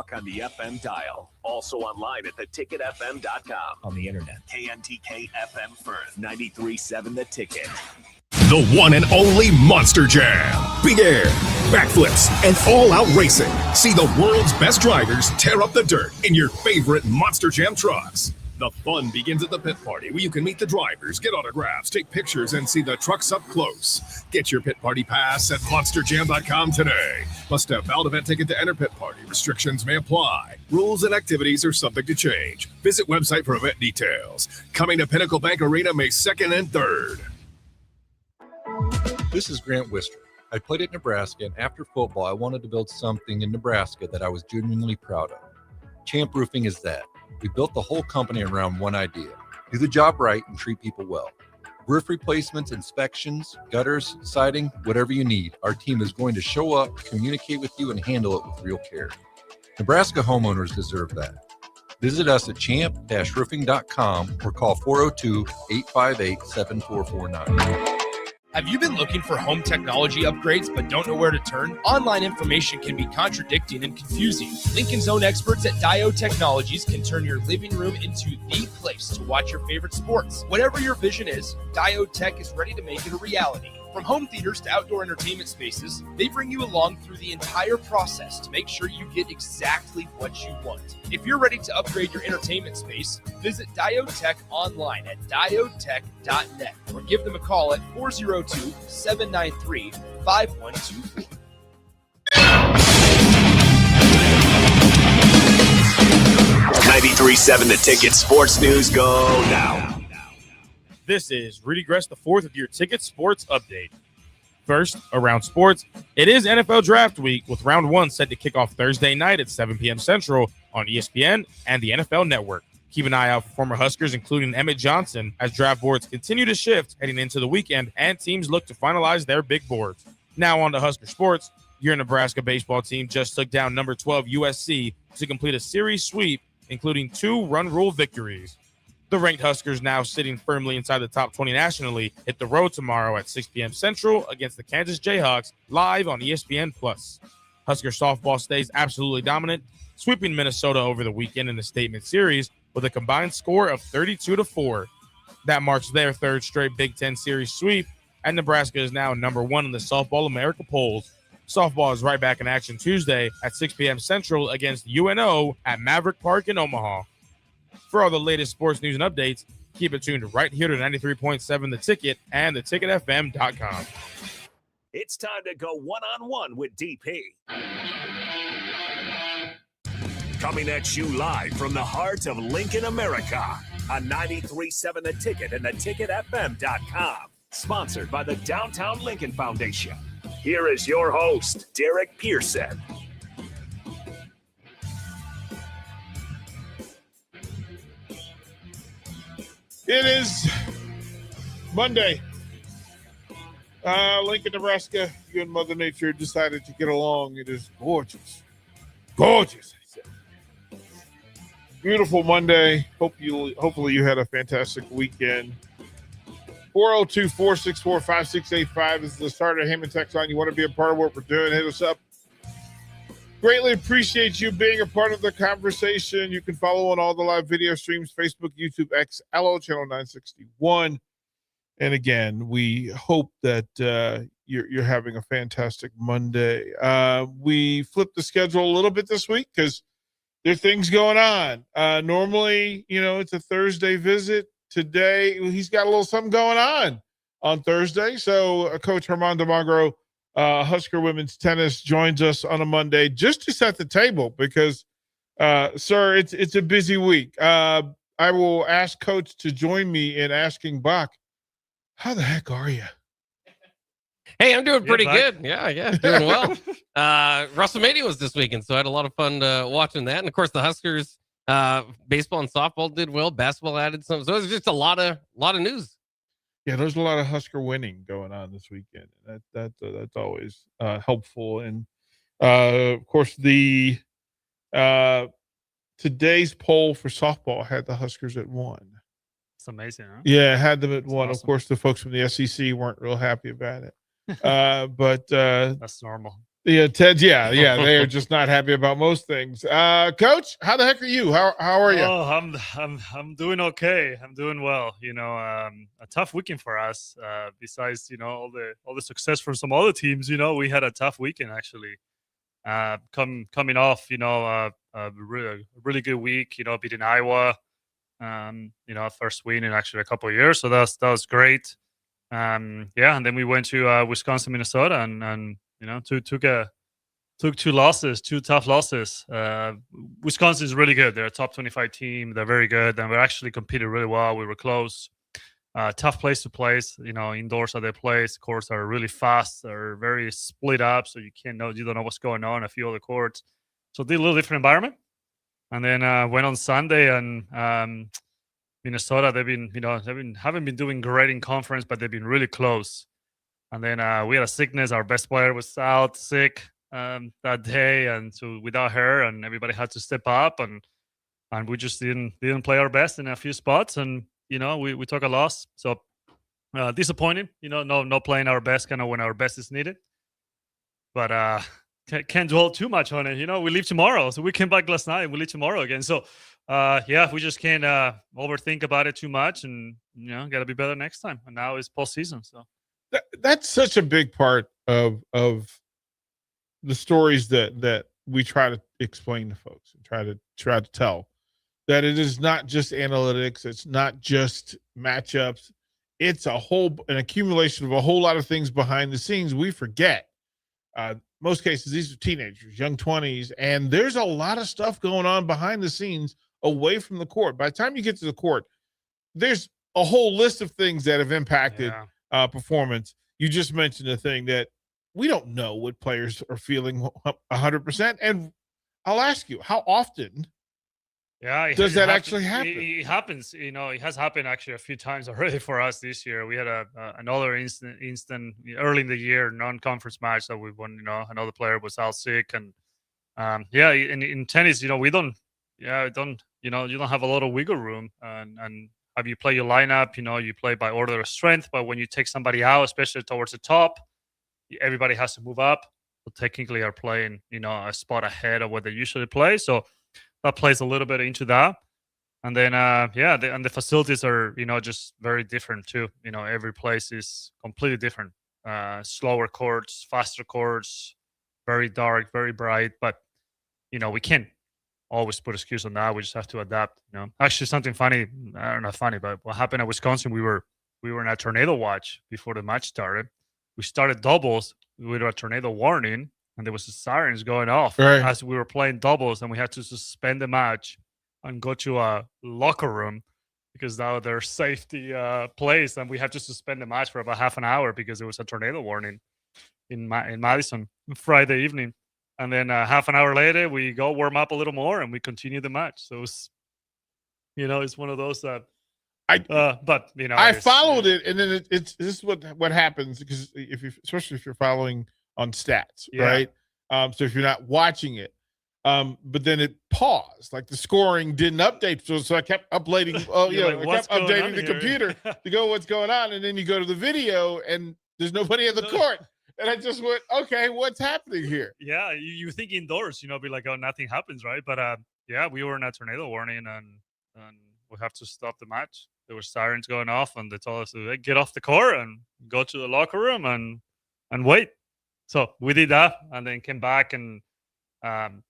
talk on the FM dial. Also online at theticketfm.com. On the internet, KNTK FM Firth, 93.7 The Ticket. The one and only Monster Jam. Big air, backflips, and all-out racing. See the world's best drivers tear up the dirt in your favorite Monster Jam trucks. The fun begins at the pit party, where you can meet the drivers, get autographs, take pictures, and see the trucks up close. Get your pit party pass at monsterjam.com today. Must have valid event ticket to enter pit party. Restrictions may apply. Rules and activities are subject to change. Visit website for event details. Coming to Pinnacle Bank Arena May 2nd and 3rd. This is Grant Wister. I played at Nebraska, and after football, I wanted to build something in Nebraska that I was genuinely proud of. Champ Roofing is that. We built the whole company around one idea: do the job right and treat people well. Roof replacements, inspections, gutters, siding, whatever you need, our team is going to show up, communicate with you, and handle it with real care. Nebraska homeowners deserve that. Visit us at champ-roofing.com or call 402-858-7449. Have you been looking for home technology upgrades but don't know where to turn? Online information can be contradicting and confusing. Lincoln's own experts at Diode Technologies can turn your living room into the place to watch your favorite sports. Whatever your vision is, Diode Tech is ready to make it a reality. From home theaters to outdoor entertainment spaces, they bring you along through the entire process to make sure you get exactly what you want. If you're ready to upgrade your entertainment space, visit Diode Tech online at diodetech.net or give them a call at 402-793-5124. 93.7 The Ticket Sports News go now. This is Rudy Gress IV with your Ticket Sports Update. First, around sports, it is NFL Draft Week with Round 1 set to kick off Thursday night at 7 p.m. Central on ESPN and the NFL Network. Keep an eye out for former Huskers, including Emmett Johnson, as draft boards continue to shift heading into the weekend and teams look to finalize their big boards. Now on to Husker sports. Your Nebraska baseball team just took down number 12 USC to complete a series sweep, including 2 run rule victories. The ranked Huskers, now sitting firmly inside the top 20 nationally, hit the road tomorrow at 6 p.m. Central against the Kansas Jayhawks, live on ESPN+. Husker softball stays absolutely dominant, sweeping Minnesota over the weekend in the Statement Series with a combined score of 32-4. That marks their third straight Big Ten Series sweep, and Nebraska is now number 1 in the Softball America polls. Softball is right back in action Tuesday at 6 p.m. Central against UNO at Maverick Park in Omaha. For all the latest sports news and updates, keep it tuned right here to 93.7 The Ticket and theticketfm.com. It's time to go one-on-one with DP. Coming at you live from the heart of Lincoln, America, on 93.7 The Ticket and theticketfm.com. Sponsored by the Downtown Lincoln Foundation. Here is your host, Derek Pearson. It is Monday. Lincoln, Nebraska. You and Mother Nature decided to get along. It is gorgeous. Gorgeous, I said. Beautiful Monday. Hopefully you had a fantastic weekend. 402-464-5685 is the starter Heyman text line. You want to be a part of what we're doing, hit us up. Greatly appreciate you being a part of the conversation. You can follow on all the live video streams, Facebook, YouTube, X, LO, Channel 961. And again, we hope that you're having a fantastic Monday. We flipped the schedule a little bit this week because there are things going on. Normally, it's a Thursday visit. Today, he's got a little something going on Thursday. So Coach Herman Dalmagro, Husker women's tennis, joins us on a Monday just to set the table because, sir, it's a busy week. I will ask Coach to join me in asking Bach, how the heck are you? Hey, I'm doing pretty good. Yeah, doing well. WrestleMania was this weekend, so I had a lot of fun watching that. And of course, the Huskers baseball and softball did well. Basketball added some, so it was just a lot of news. Yeah, there's a lot of Husker winning going on this weekend. That's always helpful. And of course, the today's poll for softball had the Huskers at 1. It's amazing, huh? Yeah, it had them at 1. Awesome. Of course, the folks from the SEC weren't real happy about it. But that's normal. Yeah, Ted. Yeah, they are just not happy about most things. Coach, how the heck are you? How are you? Oh, I'm doing okay. I'm doing well. A tough weekend for us. Besides, all the success from some other teams. We had a tough weekend actually. Coming off, a really good week. Beating Iowa. First win in actually a couple of years. So that was great. And then we went to Wisconsin, Minnesota, and took two tough losses. Wisconsin is really good. They're a top 25 team. They're very good, and we actually competed really well. We were close. Tough place to play. Indoors are their place. Courts are really fast. They're very split up, so you don't know what's going on. A few other courts, so did a little different environment. And then went on Sunday, and Minnesota. Haven't been doing great in conference, but they've been really close. And then we had a sickness. Our best player was out sick that day, and so without her, and everybody had to step up, and we just didn't play our best in a few spots, and we took a loss. So disappointing. No playing our best kind of when our best is needed. But can't dwell too much on it. We leave tomorrow, so we came back last night and we leave tomorrow again. So we just can't overthink about it too much, and got to be better next time. And now it's postseason, so that's such a big part of the stories that we try to explain to folks and try to tell, that it is not just analytics, it's not just matchups, it's an accumulation of a whole lot of things behind the scenes. We forget. Most cases, these are teenagers, young 20s, and there's a lot of stuff going on behind the scenes away from the court. By the time you get to the court, there's a whole list of things that have impacted performance. You just mentioned a thing that we don't know what players are feeling 100%. And I'll ask you, how often does that actually happen? It happens. It has happened actually a few times already for us this year. We had another instant early in the year non-conference match that we won. Another player was out sick, and in tennis, you don't have a lot of wiggle room, and have you play your lineup, you play by order of strength, but when you take somebody out, especially towards the top, everybody has to move up. So technically are playing, a spot ahead of what they usually play. So that plays a little bit into that. And then, and the facilities are, just very different too. Every place is completely different. Slower courts, faster courts, very dark, very bright. But, we can't always put excuse on that. We just have to adapt. Actually, something funny, not funny, but what happened at Wisconsin, we were in a tornado watch before the match started. We started doubles with a tornado warning, and there was sirens going off as we were playing doubles, and we had to suspend the match and go to a locker room because now their safety place, and we had to suspend the match for about half an hour because there was a tornado warning in Madison Friday evening. And then half an hour later, we go warm up a little more, and we continue the match. So it's, it's one of those that. I followed it, and then this is what happens, because especially if you're following on stats, right? So if you're not watching it, but then it paused, like the scoring didn't update, so I kept updating. I kept updating the computer to go what's going on, and then you go to the video, and there's nobody at the court. And I just went, okay, what's happening here? Yeah, you think indoors, be like, oh, nothing happens, right? But we were in a tornado warning, and we have to stop the match. There were sirens going off, and they told us to get off the court and go to the locker room and wait. So we did that, and then came back, and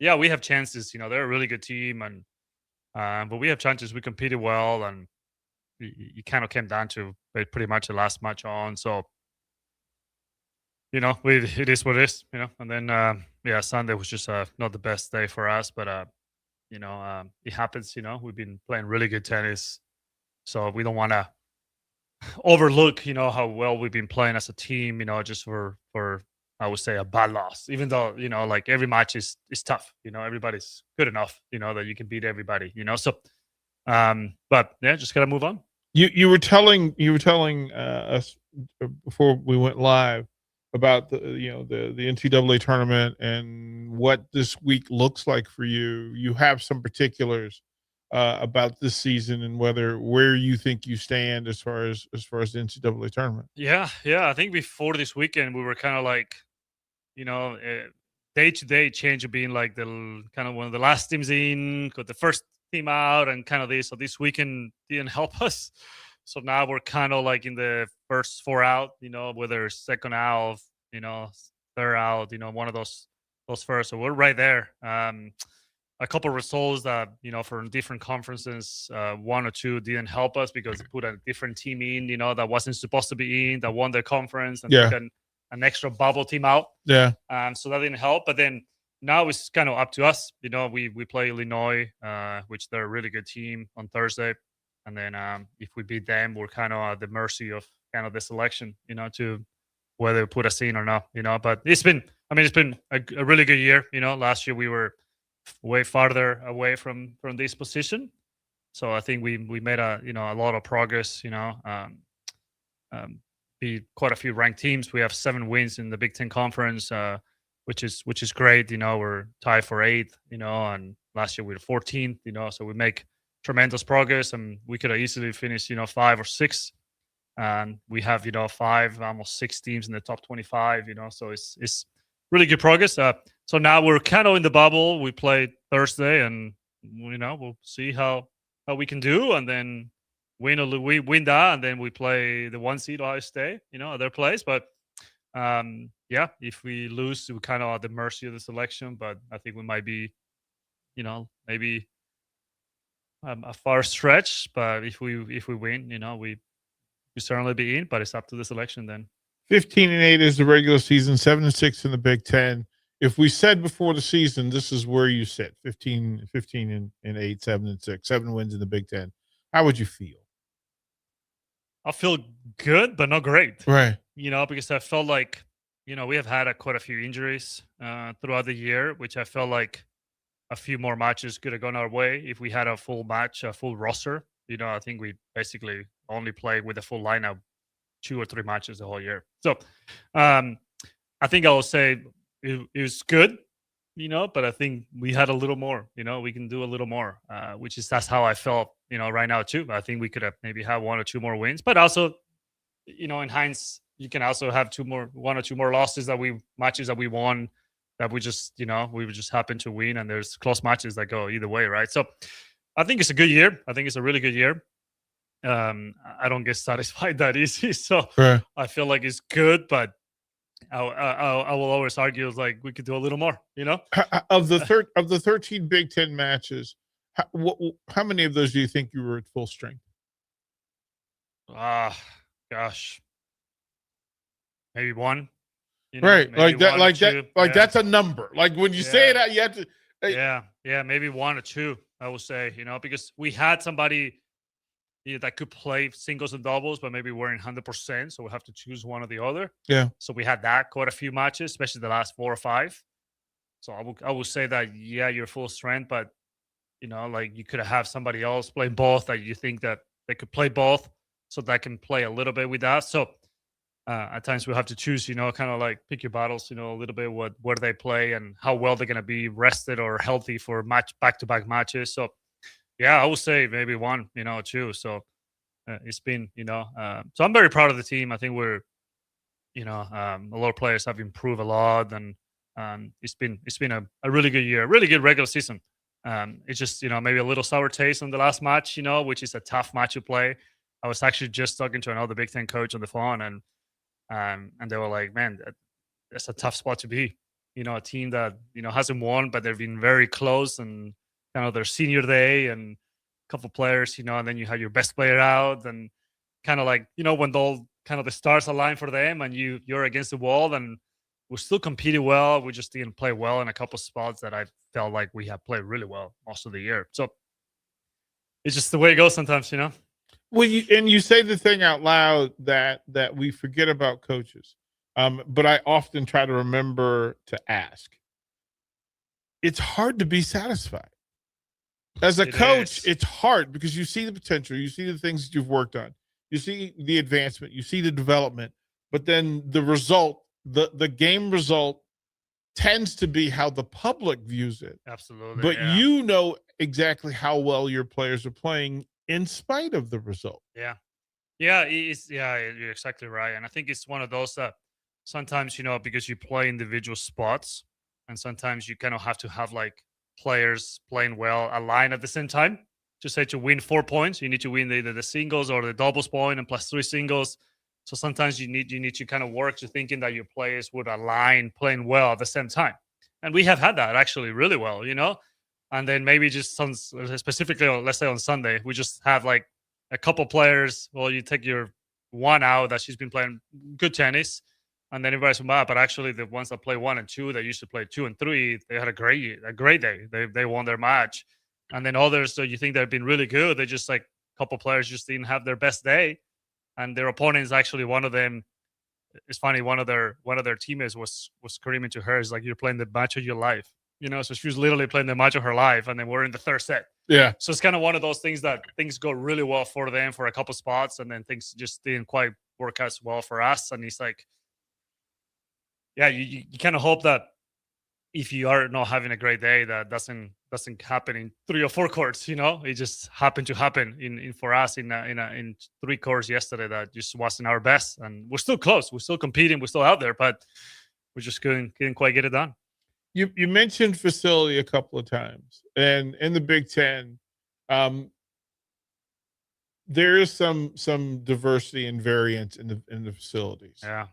we have chances. They're a really good team, and but we have chances. We competed well, and you kind of came down to pretty much the last match on. So it is what it is. And then Sunday was just not the best day for us, but it happens. We've been playing really good tennis. So we don't want to overlook, how well we've been playing as a team, just for I would say a bad loss. Even though, like every match is tough. Everybody's good enough, that you can beat everybody. So, but just gotta move on. You were telling us before we went live about the NCAA tournament and what this week looks like for you. You have some particulars about this season and where you think you stand as far as the NCAA tournament. Yeah. I think before this weekend we were kind of like, day-to-day change of being like the kind of one of the last teams in, got the first team out, and kind of this. So this weekend didn't help us. So now we're kind of like in the first 4 out, whether second out, third out, one of those first. So we're right there. A couple of results that, from different conferences, 1 or 2 didn't help us because they put a different team in, that wasn't supposed to be in, that won their conference, and took an extra bubble team out. Yeah. So that didn't help. But then now it's kind of up to us. We play Illinois, which they're a really good team, on Thursday. And then if we beat them, we're kind of at the mercy of kind of the selection, to whether they put us in or not, But it's been a really good year. Last year we were way farther away from this position. So I think we made a lot of progress, beat quite a few ranked teams. We have 7 wins in the Big Ten Conference, which is great. We're tied for 8th, and last year we were 14th, so we make tremendous progress, and we could have easily finished 5 or 6, and we have 5, almost 6 teams in the top 25, so it's really good progress. So now we're kind of in the bubble. We play Thursday, and we'll see how we can do, and then win that, and then we play the 1 seed Ohio State, at their place. But if we lose, we're kind of at the mercy of the selection. But I think we might be, maybe a far stretch, but if we win, we certainly be in. But it's up to the selection then. 15-8 is the regular season, 7-6 in the Big Ten. If we said before the season, this is where you sit: 15-8, 7-6, 7 wins in the Big Ten. How would you feel? I feel good, but not great. Right. Because I felt like, we have had quite a few injuries throughout the year, which I felt like a few more matches could have gone our way if we had a full match, a full roster. I think we basically only played with a full lineup 2 or 3 matches the whole year. So I think I will say it was good, but I think we had a little more, we can do a little more, that's how I felt, right now too. I think we could have maybe had 1 or 2 more wins, but also, in hindsight, you can also have 1 or 2 more losses matches that we won that we just, we just happen to win, and there's close matches that go either way, right? So I think it's a good year. I think it's a really good year. I don't get satisfied that easy, so right. I feel like it's good, but I will always argue it's like we could do a little more, Of the 13 Big Ten matches, how many of those do you think you were at full strength? Gosh, maybe 1. Right, maybe that's a number. Like when you say it out, you have to. Maybe 1 or 2. I would say, because we had somebody that could play singles and doubles, but maybe weren't 100%. So we have to choose one or the other. Yeah. So we had that quite a few matches, especially the last 4 or 5. So I would say that, you're full strength, but, like you could have somebody else play both that you think that they could play both, so that can play a little bit with that. So at times we have to choose, kind of like pick your battles, a little bit where they play and how well they're going to be rested or healthy for back-to-back matches. So I would say maybe 1, 2. So it's been, so I'm very proud of the team. I think we're, a lot of players have improved a lot, and it's been a really good year, really good regular season. It's just, maybe a little sour taste on the last match, which is a tough match to play. I was actually just talking to another Big Ten coach on the phone, and they were like, man, that's a tough spot to be. A team that, hasn't won, but they've been very close, and kind of their senior day, and a couple players, and then you have your best player out, and kind of like, when all kind of the stars align for them, and you're against the wall, and we still competed well. We just didn't play well in a couple spots that I felt like we have played really well most of the year. So it's just the way it goes sometimes, Well, you say the thing out loud that we forget about coaches, but I often try to remember to ask. It's hard to be satisfied. As a coach, it's hard because you see the potential, you see the things that you've worked on, you see the advancement, you see the development, but then the result, the game result tends to be how the public views it. Absolutely. But you know exactly how well your players are playing in spite of the result. Yeah, you're exactly right. And I think it's one of those that sometimes, because you play individual spots, and sometimes you kind of have to have like players playing well aligned at the same time. To say to win 4 points, you need to win either the singles or the doubles point and plus 3 singles. So sometimes you need to kind of work to thinking that your players would align playing well at the same time. And we have had that actually really well, And then maybe just specifically, let's say on Sunday, we just have like a couple players. Well, you take your one out that she's been playing good tennis, and then everybody's from but actually the ones that play 1 and 2, that used to play 2 and 3, they had a great day. They won their match. And then others, so you think they've been really good. They just like a couple players just didn't have their best day, and their opponent is actually one of them. It's funny. One of their teammates was screaming to her, "Is like, you're playing the match of your life," So she was literally playing the match of her life, and then we're in the third set. Yeah. So it's kind of one of those things that things go really well for them for a couple spots, and then things just didn't quite work as well for us. And it's like, yeah, you kind of hope that if you are not having a great day, that doesn't happen in 3 or 4 courts. It just happened to happen in for us in 3 courts yesterday that just wasn't our best, and we're still close, we're still competing, we're still out there, but we just couldn't quite get it done. You mentioned facility a couple of times, and in the Big Ten, there is some diversity and variance in the facilities. Yeah.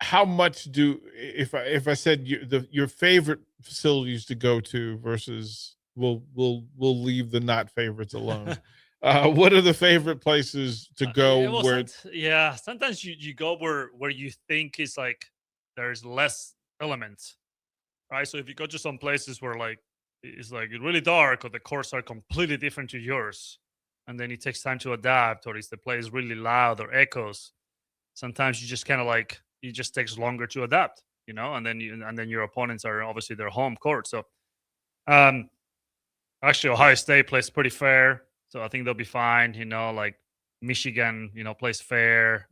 How much if I said your favorite facilities to go to versus we'll leave the not favorites alone. What are the favorite places to go? Sometimes you go where you think is like there's less elements, right? So if you go to some places where like it's like really dark or the courts are completely different to yours, and then it takes time to adapt, or is the place really loud or echoes, sometimes you just kind of like it just takes longer to adapt, and then your opponents are obviously their home court. So actually Ohio State plays pretty fair, so I think they'll be fine. Like Michigan, plays fair.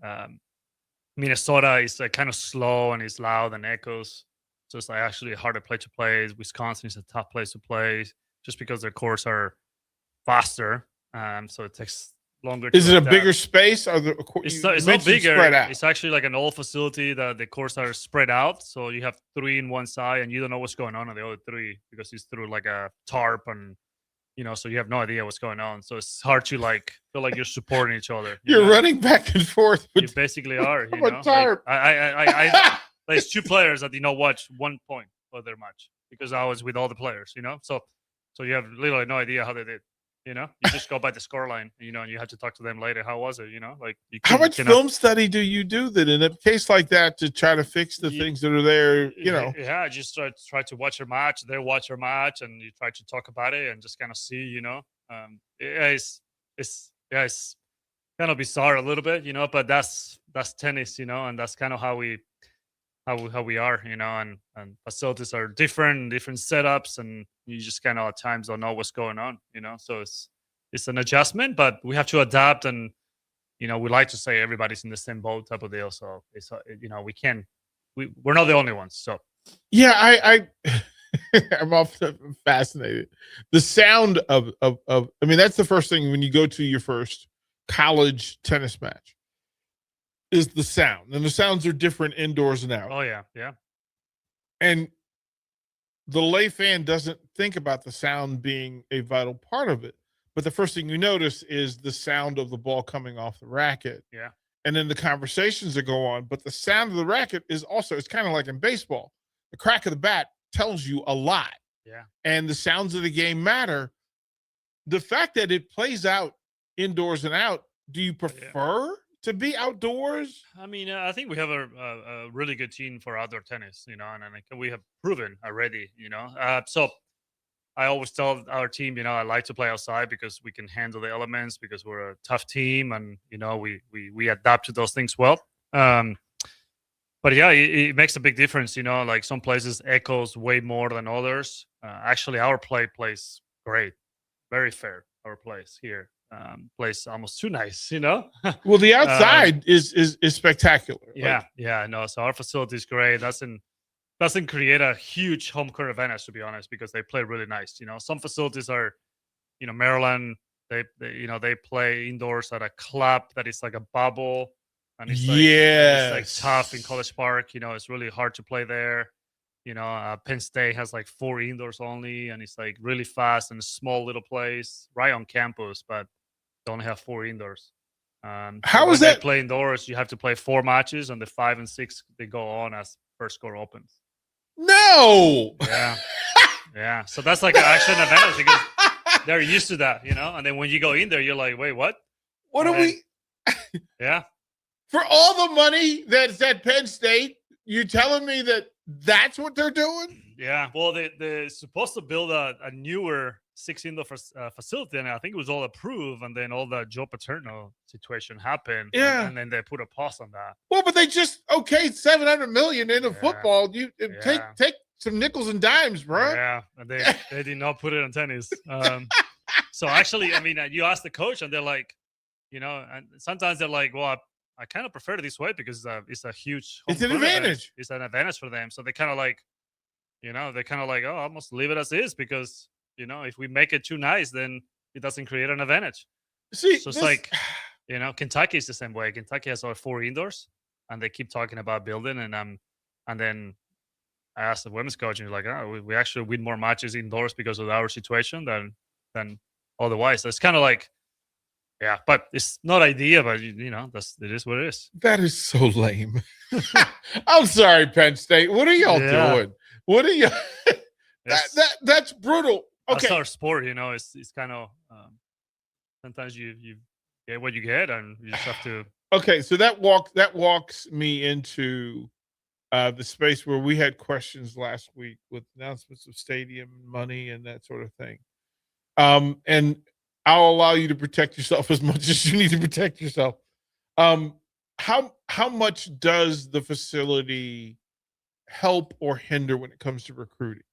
Minnesota is kind of slow and it's loud and echoes, so it's like actually a harder place to play. Wisconsin is a tough place to play just because their courts are faster, so it takes longer. Is it a bigger space? It's not bigger. Spread out. It's actually like an old facility that the courts are spread out, so you have 3 in one side and you don't know what's going on the other 3 because it's through like a tarp, and so you have no idea what's going on. So it's hard to like feel like you're supporting each other. You're running back and forth. You basically are. Tarp. I there's 2 players that watch 1 point of their match because I was with all the players. So you have literally no idea how they did. You just go by the scoreline. And you have to talk to them later. How was it? Like how much film study do you do then in a case like that to try to fix the things that are there? Yeah, just try to watch your match. They watch your match, and you try to talk about it and just kind of see. It's kind of bizarre a little bit, but that's tennis, and that's kind of how we are, and facilities are different setups, and you just kind of at times don't know what's going on, so it's an adjustment, but we have to adapt, and we like to say everybody's in the same boat type of deal, so it's we're not the only ones. So yeah, I'm often fascinated. The sound of I mean, that's the first thing when you go to your first college tennis match is the sound, and the sounds are different indoors and out. Oh yeah. And the lay fan doesn't think about the sound being a vital part of it, but the first thing you notice is the sound of the ball coming off the racket. Yeah. And then the conversations that go on, but the sound of the racket is also, it's kind of like in baseball. The crack of the bat tells you a lot. Yeah. And the sounds of the game matter. The fact that it plays out indoors and out, do you prefer to be outdoors? I mean, I think we have a really good team for outdoor tennis, and we have proven already, so I always tell our team, I like to play outside because we can handle the elements, because we're a tough team, and we adapt to those things well. But yeah, it makes a big difference, like some places echoes way more than others. Actually, our plays great, very fair. Our place here plays almost too nice, Well, the outside is spectacular. No. So our facility is great. Doesn't create a huge home court advantage, to be honest, because they play really nice. Some facilities are, Maryland. They play indoors at a club that is like a bubble, and it's like tough in College Park. It's really hard to play there. Penn State has like 4 indoors only, and it's like really fast and a small little place right on campus, but they only have 4 indoors. How is when that? they play indoors, you have to play 4 matches, and the 5 and 6 they go on as first score opens. No. Yeah, yeah. So that's like actually an advantage because they're used to that, And then when you go in there, you're like, wait, what? What are we? Yeah. For all the money that's at Penn State, you telling me that that's what they're doing? Yeah. Well, they're supposed to build a newer 6 indoor facility, and I think it was all approved, and then all the Joe Paterno situation happened. Yeah. And then they put a pause on that. Well, but they just $700 million into football. You take some nickels and dimes, bro. Yeah. And they did not put it on tennis. So actually, I mean, you ask the coach, and they're like, and sometimes they're like, well, I kind of prefer it this way because it's a huge. It's an advantage. It's an advantage for them. So they kind of like, oh, I must leave it as is because if we make it too nice, then it doesn't create an advantage. See, so it's like, Kentucky is the same way. Kentucky has 4 indoors, and they keep talking about building, and then I asked the women's coach, and he's like, oh, we actually win more matches indoors because of our situation than otherwise. So it's kind of like. Yeah, but it's not ideal, but it is what it is. That is so lame. I'm sorry, Penn State. What are y'all doing? What are you? That's brutal. Okay, that's our sport. It's kind of sometimes you get what you get, and you just have to. Okay, so that walks me into the space where we had questions last week with announcements of stadium money and that sort of thing. And I'll allow you to protect yourself as much as you need to protect yourself. How much does the facility help or hinder when it comes to recruiting?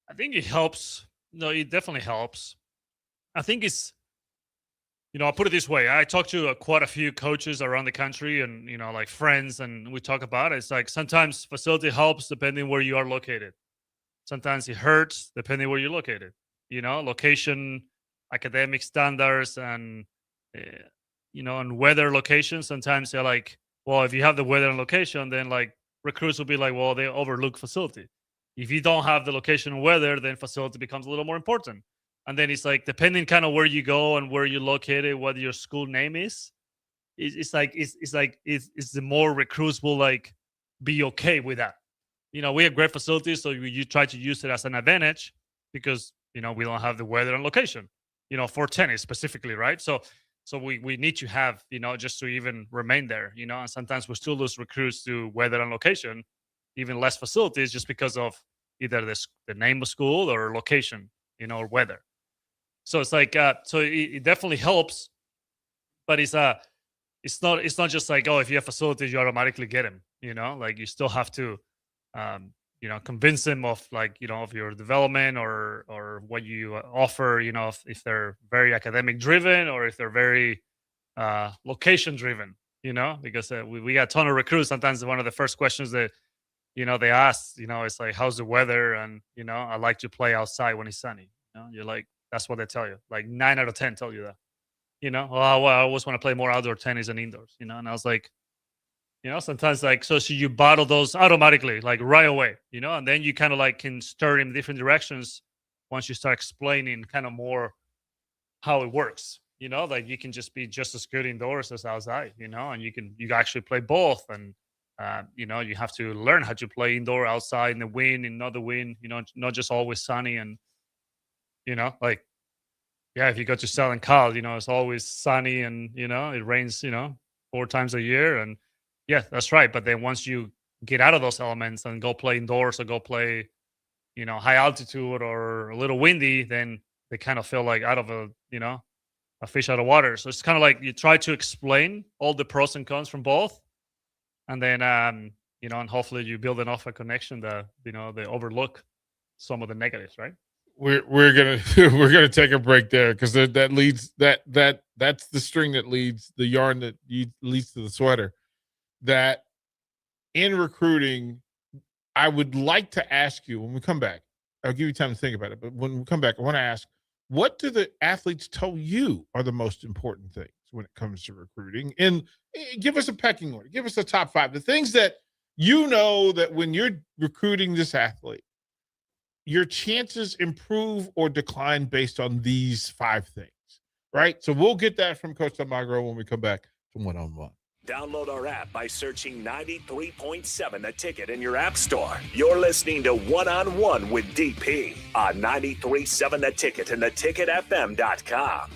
I think it helps. No, it definitely helps. I think it's, I'll put it this way. I talked to quite a few coaches around the country and, like friends, and we talk about it. It's like sometimes facility helps depending where you are located. Sometimes it hurts depending where you're located. Location, academic standards, and and weather location. Sometimes they're like, well, if you have the weather and location, then like recruits will be like, well, they overlook facility. If you don't have the location and weather, then facility becomes a little more important. And then it's like depending kind of where you go and where you're located, what your school name is. It's the more recruits will like be okay with that. We have great facilities, so you try to use it as an advantage because. We don't have the weather and location, for tennis specifically, right? So we need to have, just to even remain there, and sometimes we still lose recruits to weather and location, even less facilities just because of either the name of school or location, or weather. So it's like, so it definitely helps, but it's not just like, oh, if you have facilities, you automatically get them, like you still have to, convince them of like, of your development or what you offer, if they're very academic driven or if they're very location driven, because we got a ton of recruits. Sometimes one of the first questions that, they ask, it's like, how's the weather? And, I like to play outside when it's sunny. You're like, that's what they tell you. Like 9 out of 10 tell you that, well, I always want to play more outdoor tennis than indoors, and I was like, sometimes like, so you bottle those automatically, like right away, and then you kind of like can stir in different directions once you start explaining kind of more how it works, like you can just be just as good indoors as outside, and you actually play both. And, you have to learn how to play indoor, outside, in the wind, in not the wind, not just always sunny. And, like, yeah, if you go to Southern Cal, it's always sunny and, it rains, 4 times a year. And, yeah, that's right. But then once you get out of those elements and go play indoors or go play, high altitude or a little windy, then they kind of feel like out of a fish out of water. So it's kind of like you try to explain all the pros and cons from both. And then, and hopefully you build enough a connection that, they overlook some of the negatives, right? We're gonna take a break there because that leads that's the string that leads the yarn that leads to the sweater. That in recruiting, I would like to ask you when we come back. I'll give you time to think about it, but when we come back, I want to ask, what do the athletes tell you are the most important things when it comes to recruiting? And give us a pecking order. Give us a top 5. The things that You know that when you're recruiting this athlete, your chances improve or decline based on these 5 things, right? So we'll get that from Coach Dalmagro when we come back to One-on-One. Download our app by searching 93.7 The Ticket in your app store. You're listening to One-on-One with DP on 93.7 The Ticket and theticketfm.com.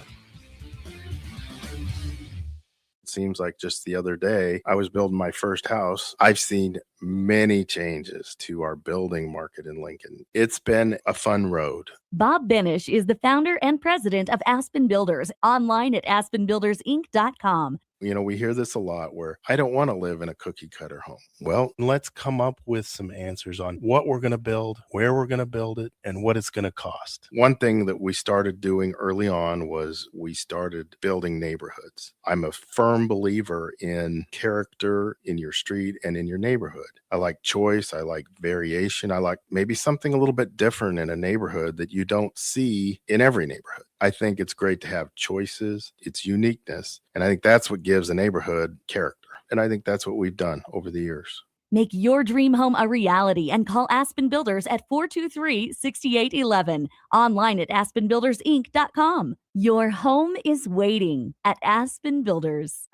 Seems like just the other day, I was building my first house. I've seen many changes to our building market in Lincoln. It's been a fun road. Bob Benish is the founder and president of Aspen Builders, online at aspenbuildersinc.com. You know, we hear this a lot where I don't want to live in a cookie cutter home. Well, let's come up with some answers on what we're going to build, where we're going to build it, and what it's going to cost. One thing that we started doing early on was we started building neighborhoods. I'm a firm believer in character in your street and in your neighborhood. I like choice. I like variation. I like maybe something a little bit different in a neighborhood that you don't see in every neighborhood. I think it's great to have choices, its uniqueness, and I think that's what gives a neighborhood character. And I think that's what we've done over the years. Make your dream home a reality and call Aspen Builders at 423-6811. Online at aspenbuildersinc.com. Your home is waiting at Aspen Builders.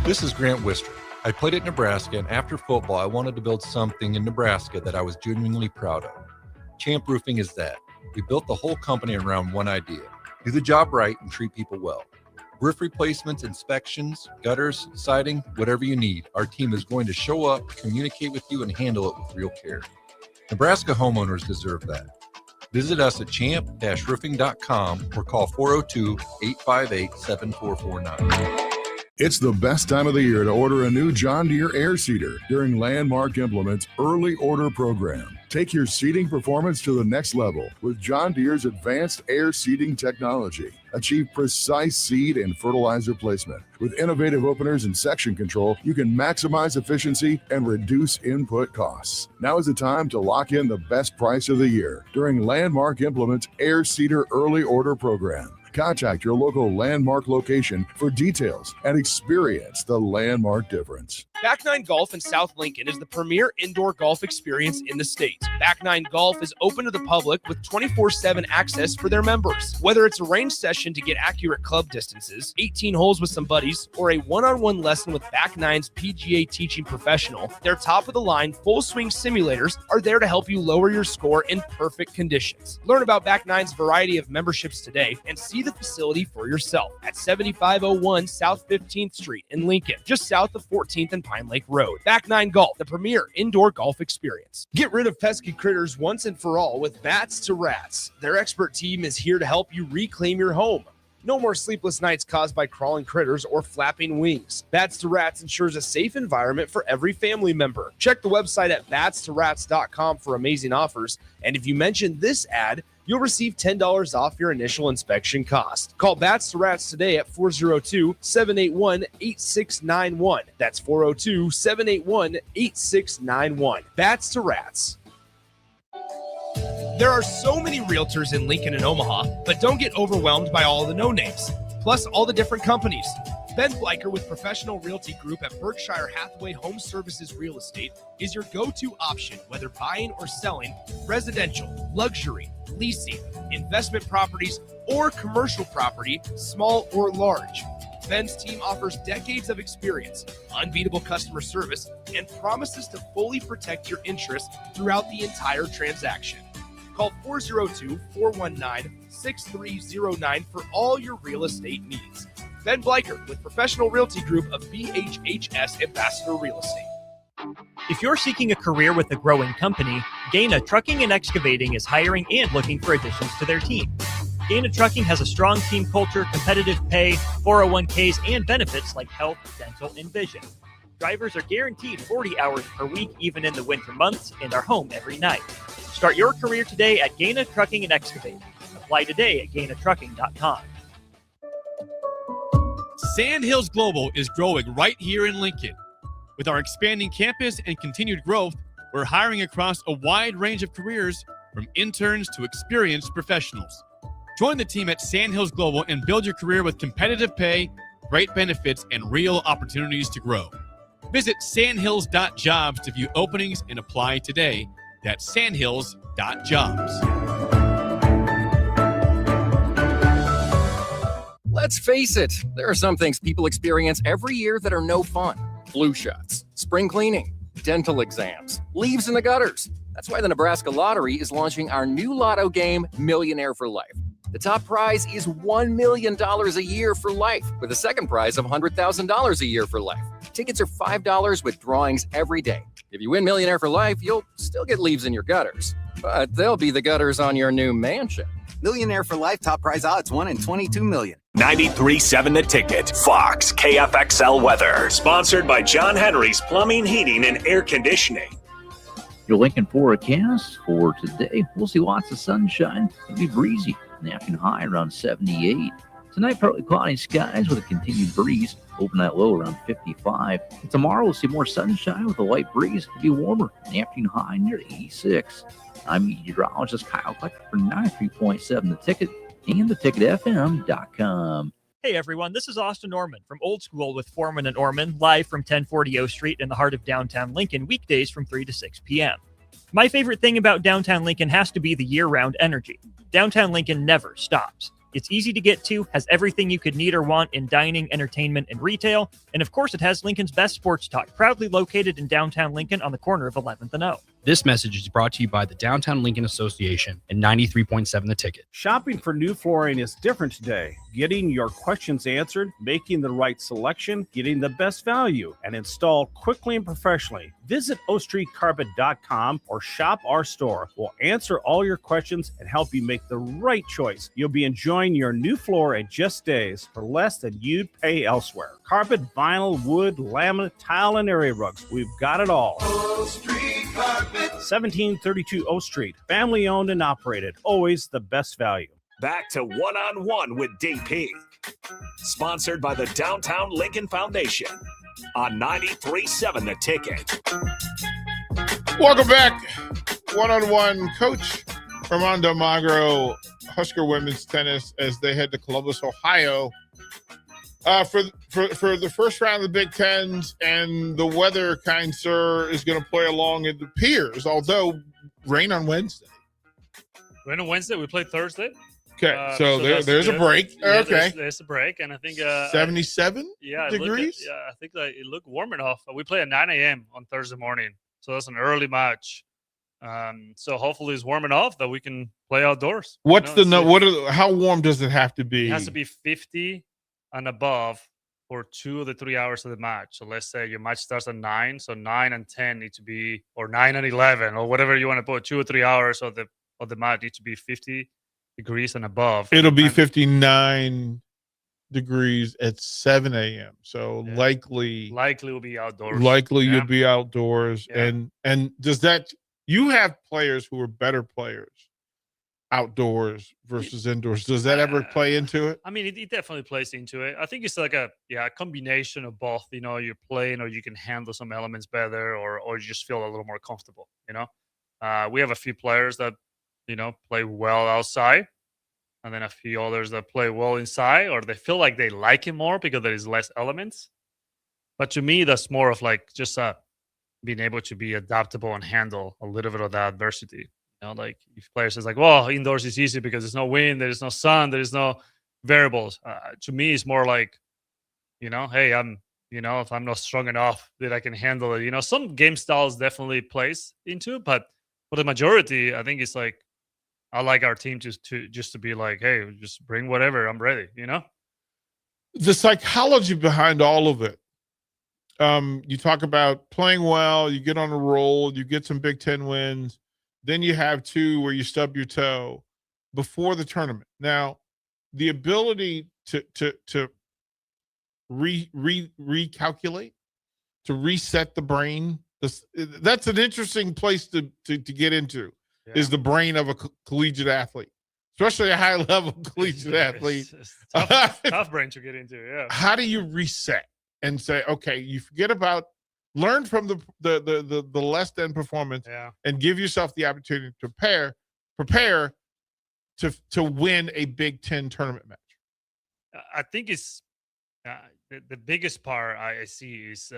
This is Grant Wister. I played at Nebraska, and after football, I wanted to build something in Nebraska that I was genuinely proud of. Champ Roofing is that. We built the whole company around one idea: do the job right and treat people well. Roof replacements, inspections, gutters, siding, whatever you need, our team is going to show up, communicate with you, and handle it with real care. Nebraska homeowners deserve that. Visit us at champ-roofing.com or call 402-858-7449. It's the best time of the year to order a new John Deere air seeder during Landmark Implement's early order program. Take your seeding performance to the next level with John Deere's advanced air seeding technology. Achieve precise seed and fertilizer placement. With innovative openers and section control, you can maximize efficiency and reduce input costs. Now is the time to lock in the best price of the year during Landmark Implement's air seeder early order program. Contact your local Landmark location for details and experience the Landmark difference. Back Nine Golf in South Lincoln is the premier indoor golf experience in the state. Back Nine Golf is open to the public with 24/7 access for their members. Whether it's a range session to get accurate club distances, 18 holes with some buddies, or a one-on-one lesson with Back Nine's PGA teaching professional, their top-of-the-line full-swing simulators are there to help you lower your score in perfect conditions. Learn about Back Nine's variety of memberships today and see the facility for yourself at 7501 South 15th Street in Lincoln, just south of 14th and Pine Lake Road. Back Nine Golf, the premier indoor golf experience. Get rid of pesky critters once and for all with Bats to Rats. Their expert team is here to help you reclaim your home. No more sleepless nights caused by crawling critters or flapping wings. Bats to Rats ensures a safe environment for every family member. Check the website at batstoRats.com for amazing offers. And if you mention this ad, you'll receive $10 off your initial inspection cost. Call Bats to Rats today at 402-781-8691. That's 402-781-8691. Bats to Rats. There are so many realtors in Lincoln and Omaha, but don't get overwhelmed by all the no-names, plus all the different companies. Ben Bleicher with Professional Realty Group at Berkshire Hathaway Home Services Real Estate is your go-to option, whether buying or selling residential, luxury, leasing, investment properties, or commercial property, small or large. Ben's team offers decades of experience, unbeatable customer service, and promises to fully protect your interests throughout the entire transaction. Call 402-419-6309 for all your real estate needs. Ben Bleicher with Professional Realty Group of BHHS Ambassador Real Estate. If you're seeking a career with a growing company, Gaina Trucking and Excavating is hiring and looking for additions to their team. Gaina Trucking has a strong team culture, competitive pay, 401ks, and benefits like health, dental, and vision. Drivers are guaranteed 40 hours per week, even in the winter months, and are home every night. Start your career today at Gaina Trucking and Excavating. Apply today at GainaTrucking.com. Sandhills Global is growing right here in Lincoln. With our expanding campus and continued growth, we're hiring across a wide range of careers, from interns to experienced professionals. Join the team at Sandhills Global and build your career with competitive pay, great benefits, and real opportunities to grow. Visit sandhills.jobs to view openings and apply today. That's sandhills.jobs. Let's face it, there are some things people experience every year that are no fun. Flu shots, spring cleaning, dental exams, leaves in the gutters. That's why the Nebraska Lottery is launching our new lotto game, Millionaire for Life. The top prize is $1 million a year for life, with a second prize of $100,000 a year for life. Tickets are $5 with drawings every day. If you win Millionaire for Life, you'll still get leaves in your gutters, but they'll be the gutters on your new mansion. Millionaire for Life top prize odds 1 in 22 million. 93.7 The Ticket. Fox KFXL weather. Sponsored by John Henry's Plumbing, Heating, and Air Conditioning. Your Lincoln forecast for today. We'll see lots of sunshine. It'll be breezy. An afternoon high around 78. Tonight, partly cloudy skies with a continued breeze. Overnight low around 55. And tomorrow, we'll see more sunshine with a light breeze. It'll be warmer. An afternoon high near 86. I'm meteorologist Kyle Klecker for 93.7 The Ticket and theticketfm.com. Hey everyone, this is Austin Norman from Old School with Foreman and Orman, live from 1040 O Street in the heart of downtown Lincoln, weekdays from 3 to 6 p.m. My favorite thing about downtown Lincoln has to be the year-round energy. Downtown Lincoln never stops. It's easy to get to, has everything you could need or want in dining, entertainment, and retail, and of course it has Lincoln's best sports talk, proudly located in downtown Lincoln on the corner of 11th and O. This message is brought to you by the Downtown Lincoln Association and 93.7 The Ticket. Shopping for new flooring is different today. Getting your questions answered, making the right selection, getting the best value, and installed quickly and professionally. Visit ostreetcarpet.com or shop our store. We'll answer all your questions and help you make the right choice. You'll be enjoying your new floor in just days for less than you'd pay elsewhere. Carpet, vinyl, wood, laminate, tile, and area rugs. We've got it all. O Street Carpet. 1732 O Street. Family owned and operated. Always the best value. Back to One-on-One with DP. Sponsored by the Downtown Lincoln Foundation on 93.7 The Ticket. Welcome back. One-on-one. Coach Ramon Dalmagro, Husker women's tennis, as they head to Columbus, Ohio, for the first round of the Big Tens, and the weather, kind sir, is going to play along, it appears, although rain on Wednesday. Rain on Wednesday. We play Thursday. Okay, so there's a break. Yeah, okay, there's a break, and I think 77 degrees. I think that it looked warm enough. We play at 9 a.m. on Thursday morning, so that's an early match. So hopefully it's warm enough that we can play outdoors. What's how warm does it have to be? It has to be 50 and above for 2 of the 3 hours of the match. So let's say your match starts at 9, so 9 and 10 need to be, or 9 and 11, or whatever you want to put. 2 or 3 hours of the match need to be 50 degrees and above. It'll be 59 degrees at 7 a.m. So likely will be outdoors. You'll be outdoors. Yeah. And does that, you have players who are better players outdoors versus indoors. Does that ever play into it? I mean, it definitely plays into it. I think it's like a combination of both. You know, you're playing, or you can handle some elements better, or you just feel a little more comfortable. You know, we have a few players that, you know, play well outside, and then a few others that play well inside, or they feel like they like it more because there is less elements. But to me, that's more of like just being able to be adaptable and handle a little bit of that adversity. You know, like if players is like, well, indoors is easy because there's no wind, there's no sun, there's no variables. To me, it's more like, you know, hey, if I'm not strong enough that I can handle it. You know, some game styles definitely plays into it, but for the majority, I think it's like, I like our team just to be like, hey, just bring whatever, I'm ready, you know? The psychology behind all of it. You talk about playing well, you get on a roll, you get some Big Ten wins, then you have 2 where you stub your toe before the tournament. Now, the ability to recalculate, to reset the brain, that's an interesting place to get into. Yeah. Is the brain of a collegiate athlete, especially a high-level collegiate athlete. It's tough brain to get into, yeah. How do you reset and say, okay, you forget about, learn from the less than performance, and give yourself the opportunity to prepare to win a Big Ten tournament match? I think it's the biggest part I see is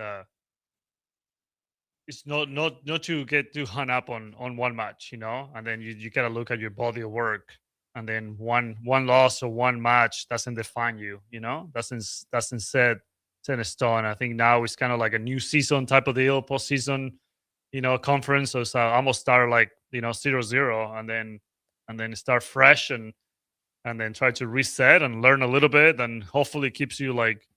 it's not to get too hung up on one match, and then you gotta look at your body of work, and then one loss or one match doesn't define you, doesn't set in stone. I think now it's kind of like a new season type of deal, postseason, conference. So it's almost start like 0-0, and then start fresh and then try to reset and learn a little bit, and hopefully keeps you like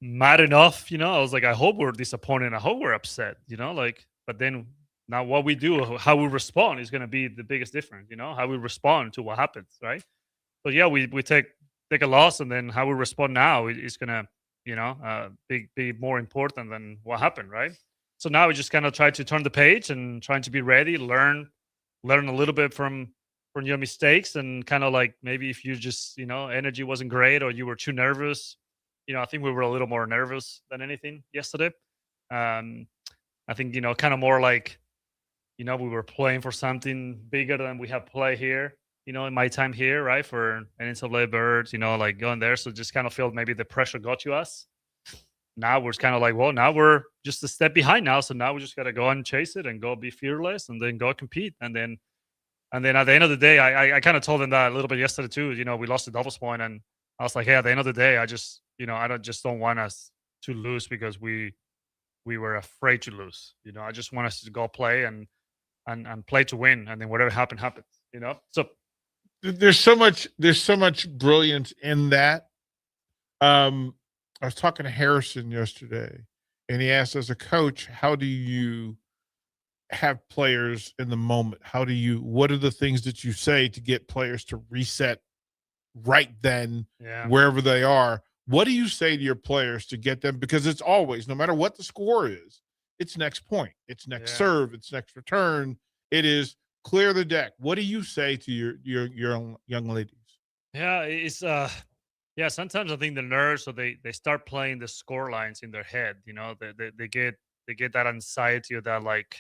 mad enough. I was like, I hope we're disappointed. I hope we're upset. But then now what we do, how we respond is going to be the biggest difference. How we respond to what happens, right? But yeah, we take a loss, and then how we respond now is going to be more important than what happened, right? So now we just kind of try to turn the page and trying to be ready, learn a little bit from your mistakes, and kind of like maybe if you just energy wasn't great or you were too nervous. I think we were a little more nervous than anything yesterday. I think kind of more like we were playing for something bigger than we have played here. In my time here, right, for NCAA Birds, like going there. So just kind of felt maybe the pressure got to us. Now we're kind of like, well, now we're just a step behind now. So now we just got to go and chase it and go be fearless and then go compete. And then at the end of the day, I kind of told them that a little bit yesterday too. We lost the doubles point, and I was like, hey, at the end of the day, I just, I don't want us to lose because we were afraid to lose. I just want us to go play and play to win, and then whatever happens. So there's so much brilliance in that. I was talking to Harrison yesterday, and he asked, as a coach, how do you have players in the moment? What are the things that you say to get players to reset right then, wherever they are? What do you say to your players to get them? Because it's always, no matter what the score is, it's next point, it's next serve, it's next return. It is clear the deck. What do you say to your young ladies? Yeah, it's sometimes I think the nerves, so they start playing the score lines in their head. They get that anxiety or that like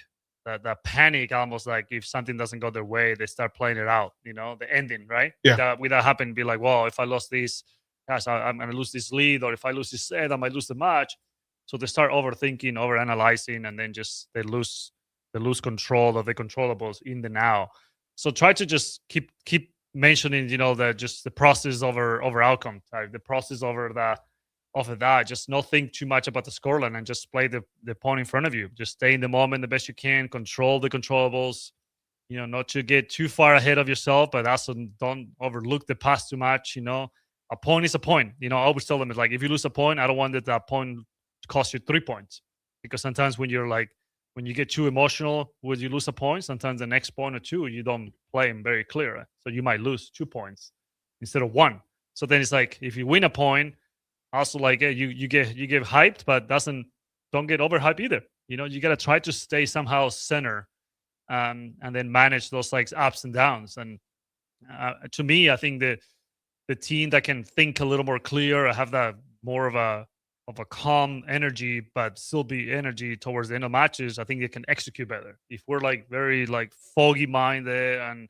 that panic, almost like if something doesn't go their way, they start playing it out. The ending, right? Yeah. Without happening, be like, well, if I lost this, gosh, I'm going to lose this lead, or if I lose this set, I might lose the match. So they start overthinking, overanalyzing, and then just they lose control of the controllables in the now. So try to just keep mentioning, that just the process over outcome, the process over that. Just not think too much about the scoreline and just play the opponent in front of you. Just stay in the moment the best you can, control the controllables, not to get too far ahead of yourself, but also don't overlook the past too much. A point is a point. I always tell them, it's like, if you lose a point, I don't want that point to cost you 3 points, because sometimes when you get too emotional when you lose a point, sometimes the next point or two, you don't play them very clear. So you might lose 2 points instead of 1. So then it's like, if you win a point, also like you get hyped, but don't get overhyped either. You got to try to stay somehow center, and then manage those like ups and downs. And to me, I think the team that can think a little more clear, or have that more of a calm energy, but still be energy towards the end of matches, I think they can execute better. If we're like very like foggy minded and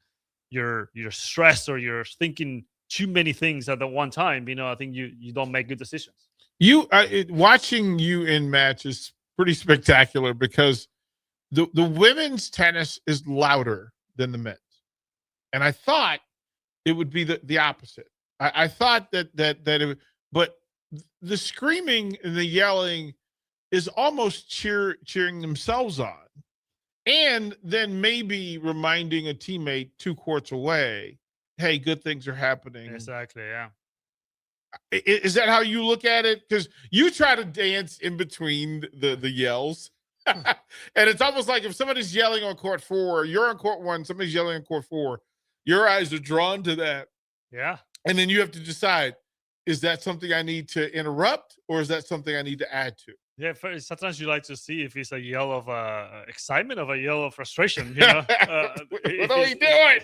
you're stressed, or you're thinking too many things at the one time, I think you don't make good decisions. Watching you in match is pretty spectacular, because the women's tennis is louder than the men's, and I thought it would be the opposite. I thought that it, but the screaming and the yelling is almost cheering themselves on, and then maybe reminding a teammate 2 courts away, hey, good things are happening. Exactly, yeah. Is that how you look at it? Because you try to dance in between the yells. And it's almost like if somebody's yelling on court 4, you're on court 1, somebody's yelling on court 4, your eyes are drawn to that. Yeah. And then you have to decide, is that something I need to interrupt, or is that something I need to add to? Yeah, sometimes you like to see if it's a yell of excitement or a yell of frustration. What are we doing?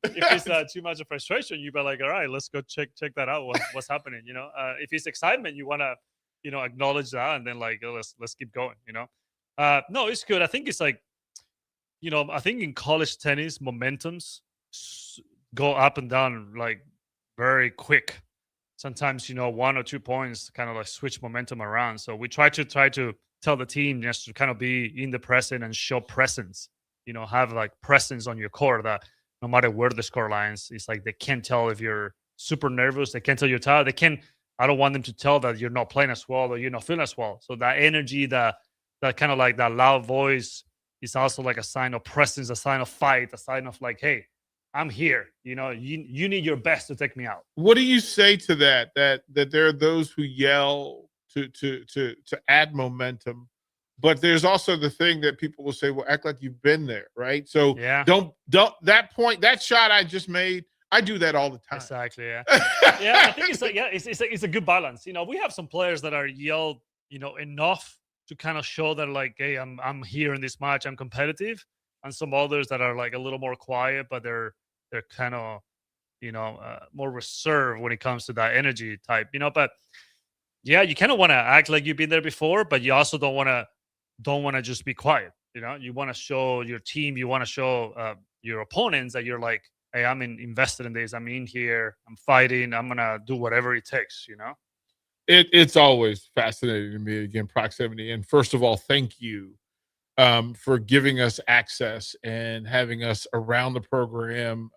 If it's too much of frustration, you be like, all right, let's go check that out. What's happening? If it's excitement, you want to acknowledge that, and then like let's keep going. No, it's good. I think it's like, I think in college tennis, momentums go up and down like very quick. Sometimes 1 or 2 points kind of like switch momentum around. So we try to tell the team just to kind of be in the present and show presence. Have like presence on your court that no matter where the score lines, it's like they can't tell if you're super nervous. They can't tell you're tired. I don't want them to tell that you're not playing as well or you're not feeling as well. So that energy, that kind of like that loud voice is also like a sign of presence, a sign of fight, a sign of like, hey, I'm here. You need your best to take me out. What do you say to that? That there are those who yell to add momentum, but there's also the thing that people will say, well, act like you've been there, right? So don't that shot I just made, I do that all the time. Exactly. Yeah. Yeah. I think it's a good balance. We have some players that are yelled, enough to kind of show that like, hey, I'm here in this match, I'm competitive, and some others that are like a little more quiet, but they're kind of, more reserved when it comes to that energy type, But yeah, you kind of want to act like you've been there before, but you also don't want to just be quiet. You want to show your team, you want to show your opponents that you're like, hey, I'm invested in this. I'm in here. I'm fighting. I'm gonna do whatever it takes. It's always fascinating to me, again, proximity. And first of all, thank you for giving us access and having us around the program.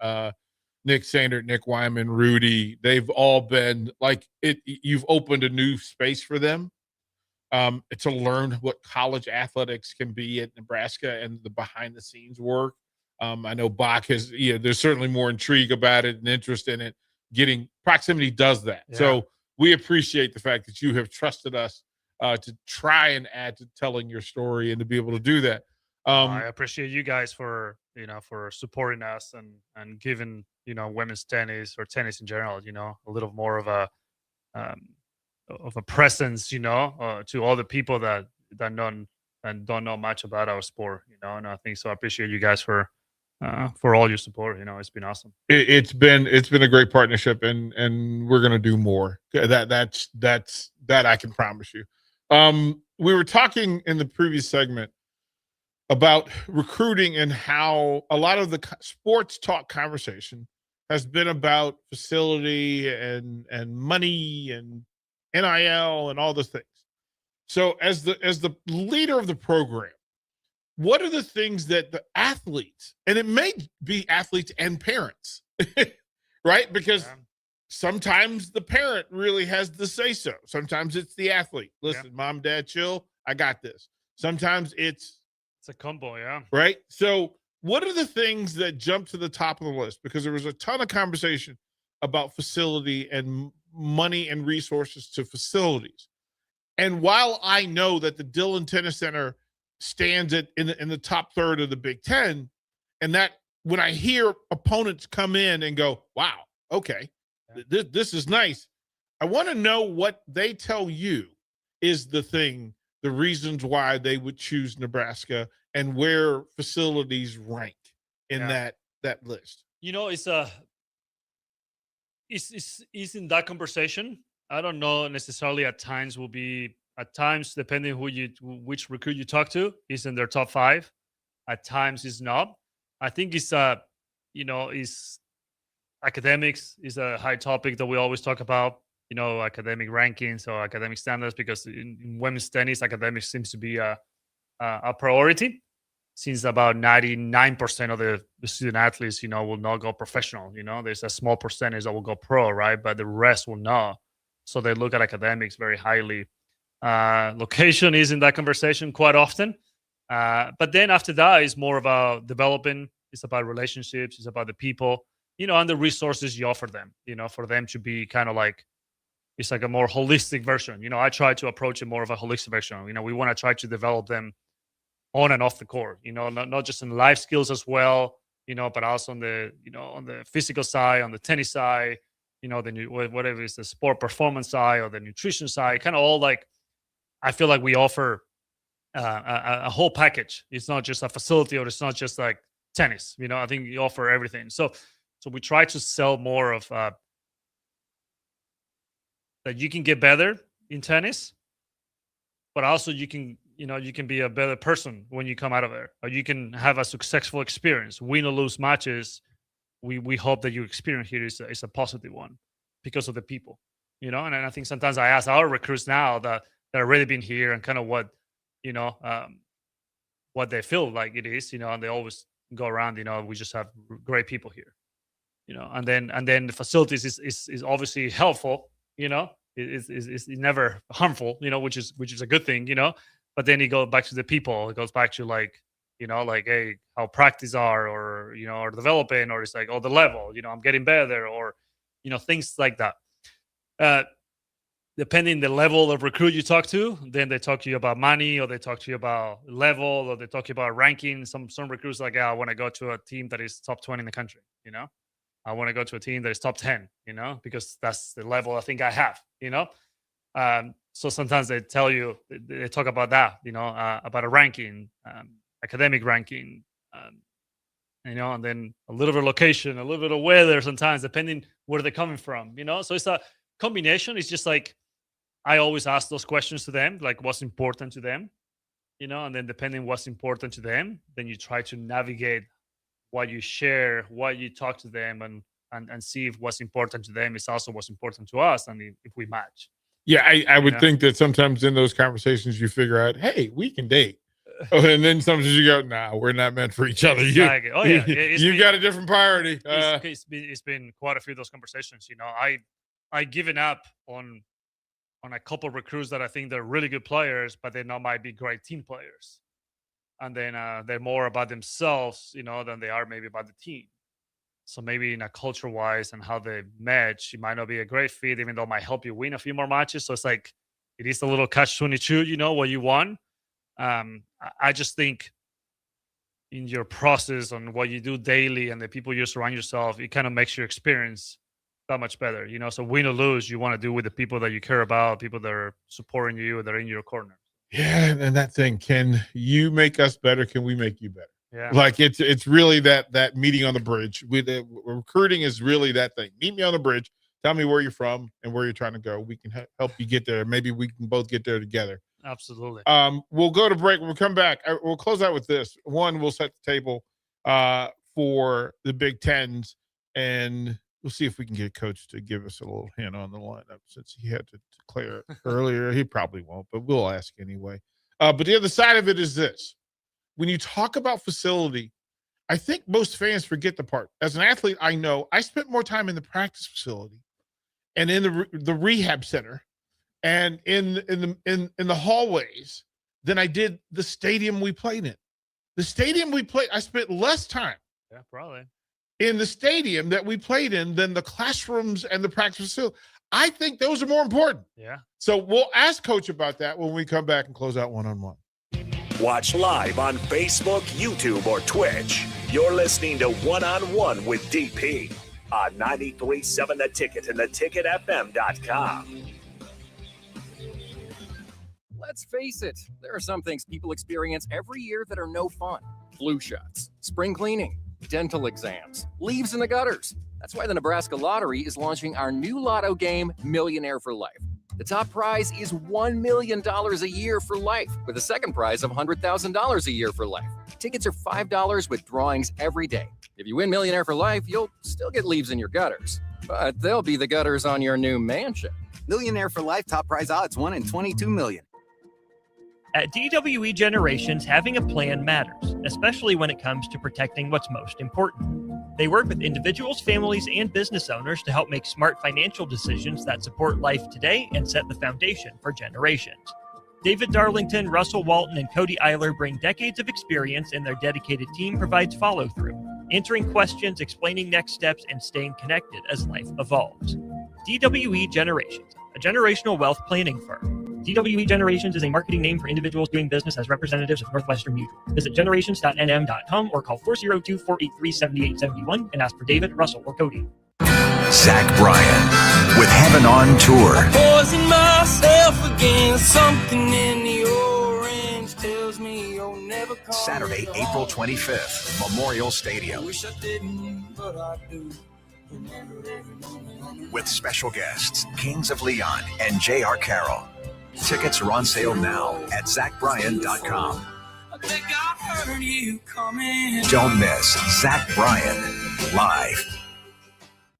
Nick Sandert, Nick Wyman, Rudy, they've all been like it. You've opened a new space for them to learn what college athletics can be at Nebraska and the behind the scenes work. I know Bach has, there's certainly more intrigue about it and interest in it. Getting proximity does that. Yeah. So we appreciate the fact that you have trusted us to try and add to telling your story and to be able to do that. I appreciate you guys for supporting us and giving, women's tennis or tennis in general, a little more of a presence, to all the people that don't know much about our sport, and I think so. I appreciate you guys for all your support. It's been awesome. It's been a great partnership, and we're gonna do more. That I can promise you. We were talking in the previous segment about recruiting and how a lot of the sports talk conversation has been about facility and money and NIL and all those things. So as the leader of the program, what are the things that the athletes, and it may be athletes and parents, right? Because sometimes the parent really has the say so. Sometimes it's the athlete. Listen, mom, dad, chill. I got this. Sometimes it's a combo, yeah. Right. So what are the things that jump to the top of the list? Because there was a ton of conversation about facility and money and resources to facilities. And while I know that the Dillon Tennis Center stands in the top third of the Big Ten, and that when I hear opponents come in and go, wow, okay, this is nice, I want to know what they tell you is the reasons why they would choose Nebraska and where facilities rank in that list. It's in that conversation. I don't know necessarily at times depending which recruit you talk to, is in their top 5. At times it's not. I think it's academics is a high topic that we always talk about, academic rankings or academic standards, because in women's tennis, academics seems to be a priority, since about 99% of the student athletes, will not go professional. There's a small percentage that will go pro, right? But the rest will not. So they look at academics very highly. Location is in that conversation quite often. But then after that, it's more about developing. It's about relationships. It's about the people, and the resources you offer them, for them to be kind of like, it's like a more holistic version. I try to approach it more of a holistic version. We want to try to develop them on and off the court, not just in life skills as well, but also on the physical side, on the tennis side, whatever is the sport performance side or the nutrition side, kind of all like, I feel like we offer a whole package. It's not just a facility, or it's not just like tennis, I think you offer everything. So we try to sell more of that you can get better in tennis, but also you can be a better person when you come out of there, or you can have a successful experience, win or lose matches. We hope that your experience here is a positive one because of the people, and I think sometimes I ask our recruits now that have already been here and kind of what what they feel like it is, and they always go around, we just have great people here, and then the facilities is obviously helpful, it's never harmful, which is a good thing, but then it goes back to the people. It goes back to like, hey, how practice are, or, or developing, or it's like, the level, I'm getting better, or, things like that. Depending the level of recruit you talk to, then they talk to you about money, or they talk to you about level, or they talk to you about ranking. Some recruits like, I want to go to a team that is top 20 in the country, I want to go to a team that is top 10, because that's the level I think I have, so sometimes they tell you, they talk about that, about a ranking, academic ranking, and then a little bit of location, a little bit of weather sometimes, depending where they're coming from, so it's a combination. It's just like, I always ask those questions to them, like what's important to them, and then depending what's important to them, then you try to navigate what you share, what you talk to them, and see if what's important to them is also what's important to us, and if we match. Yeah, I would think that sometimes in those conversations you figure out, hey, we can date. And then sometimes you go, nah, we're not meant for each other. Exactly. You've got a different priority. It's been quite a few of those conversations. I given up on a couple of recruits that I think they're really good players, but they not might be great team players. And then they're more about themselves, than they are maybe about the team. So maybe in a culture-wise and how they match, it might not be a great fit, even though it might help you win a few more matches. So it's like, it is a little catch-22, what you want. I just think in your process on what you do daily and the people you surround yourself, it kind of makes your experience that much better. So win or lose, you want to do with the people that you care about, people that are supporting you, that are in your corner. Yeah, and that thing, can you make us better? Can we make you better? Yeah, like it's really that meeting on the bridge. Recruiting is really that thing. Meet me on the bridge. Tell me where you're from and where you're trying to go. We can help you get there. Maybe we can both get there together. Absolutely. We'll go to break. When we come back, we'll close out with this. One, we'll set the table for the Big Tens, and we'll see if we can get Coach to give us a little hint on the lineup, since he had to declare it earlier. He probably won't, but we'll ask anyway. But the other side of it is this. When you talk about facility, I think most fans forget the part. As an athlete, I know I spent more time in the practice facility and in the rehab center and in the hallways than I did the stadium we played in. The stadium we played, I spent less time. Yeah, probably. In the stadium that we played in than the classrooms and the practice facility. I think those are more important. Yeah. So we'll ask Coach about that when we come back and close out one-on-one. Watch live on Facebook, YouTube, or Twitch. You're listening to One-on-One with DP on 93.7 The Ticket and theticketfm.com. Let's face it, there are some things people experience every year that are no fun. Flu shots, spring cleaning, dental exams, leaves in the gutters. That's why the Nebraska Lottery is launching our new lotto game, Millionaire for Life. The top prize is $1 million a year for life, with a second prize of $100,000 a year for life. Tickets are $5 with drawings every day. If you win Millionaire for Life, you'll still get leaves in your gutters, but they'll be the gutters on your new mansion. Millionaire for Life, top prize odds, 1 in 22 million. At DWE Generations, having a plan matters, especially when it comes to protecting what's most important. They work with individuals, families, and business owners to help make smart financial decisions that support life today and set the foundation for generations. David Darlington, Russell Walton, and Cody Eiler bring decades of experience, and their dedicated team provides follow-through, answering questions, explaining next steps, and staying connected as life evolves. DWE Generations, a generational wealth planning firm. DWE Generations is a marketing name for individuals doing business as representatives of Northwestern Mutual. Visit generations.nm.com or call 402-483-7871 and ask for David, Russell, or Cody. Zach Bryan with Heaven on Tour. Poison myself again, something in the orange tells me you'll never come. Saturday, April 25th, Memorial Stadium. Wish I didn't, but I do. With special guests, Kings of Leon and J.R. Carroll. Tickets are on sale now at ZachBryan.com. I think I heard you coming. Don't miss Zach Bryan live.